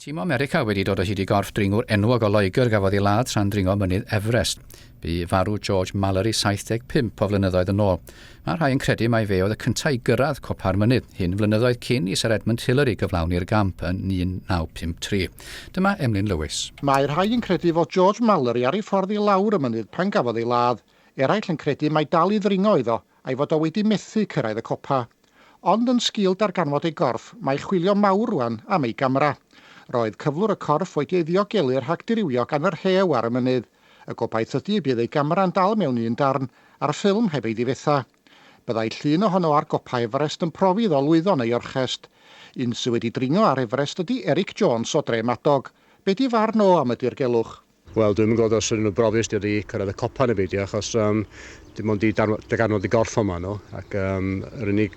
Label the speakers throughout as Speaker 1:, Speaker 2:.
Speaker 1: Tîm America wedi dod o hyd i gorff dringwr enwog o Loegr gafodd ei ladd tra'n dringo mynydd Everest. Bu farw George Mallory 75 o flynyddoedd yn ôl. Mae rhai yn credu mai fe oedd y cyntaf i gyrraedd copa'r mynydd, hyn flynyddoedd cyn i Sir Edmund Hillary gyflawni'r gamp yn 1953. Dyma Emlyn Lewis.
Speaker 2: Mae rhai yn credu fod George Mallory ar ei ffordd i lawr y mynydd pan gafodd ei ladd. Eraill yn credu mai dal i ddringo iddo a'i fod o wedi methu cyrraedd y copa. Ond yn sgil darganfod ei gorff, mae chwilio mawr rwan am ei gamera. Roedd cyflwr y corff wedi ei ddiogelu'r rhag dirywio gan yr hew ar y mynydd. Y gobaith ydy bydd ei gamera'n dal mewn un darn a'r ffilm heb ei ddifetha. Byddai llun ohono ar gopa Everest yn profi ddolwyddon ei orchest. Un sydd wedi dringo ar Everest ydy Eric Jones o Dre Madog. Be di farn o am y dirgelwch?
Speaker 3: Wel, dwi'n gwybod os ydyn nhw'n brofus wedi cyrraedd y copa yn y beidio, achos dim ond i darganfod i gorff yma nhw, ac yr unig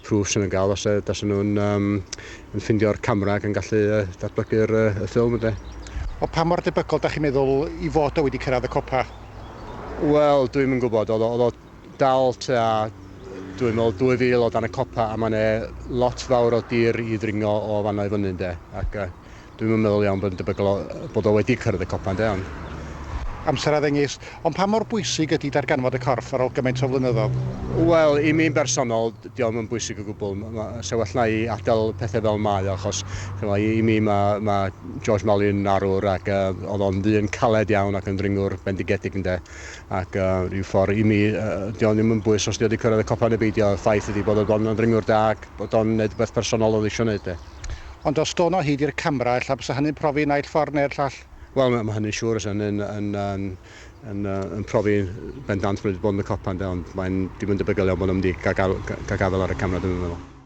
Speaker 3: proof sy'n yn gael os nhw'n ffindio'r camera ac yn gallu datblygu'r ffilm ydy.
Speaker 2: O pa mor debygol da chi'n meddwl i fod o wedi cyrraedd y copa?
Speaker 3: Wel, dwi'n yn gwybod, oedd o dal tua, dwi'n meddwl 2000 o dan y copa, a mae'n lot fawr o dir i ddringo o fanna i fyny, ac dwi'n meddwl iawn bod yn debygol bod o wedi cyrraedd y copa,
Speaker 2: Amser a ddengis, ond pa mor bwysig ydy darganfod y corff ar ôl gymaint o flynyddoedd?
Speaker 3: Wel, i mi'n bersonol, diolch yn bwysig o gwbl. Se well na i adael pethau fel mae, achos i mi mae George Mallory yn arwr ac oedd o'n ddyn caled iawn ac yn dringwr bendigedig ac rhyw ffordd i mi, diolch ddim yn bwys os di wedi cyrraedd y copa yn y beidio, ffaith ydy bod o'n dringwr da ac bod o'n neud beth personol oedd eisiau neud.
Speaker 2: Ond os do'n o hyd i'r camera, ella bysa hynny'n profi naill ffordd neu'r llall?
Speaker 3: Wel, mae hynny'n siŵr yn profi bendant bod wedi bod yn y copa, ond dim yn debygol iawn bod nhw'n mynd i gael gafel ar y camera, dwi'n meddwl.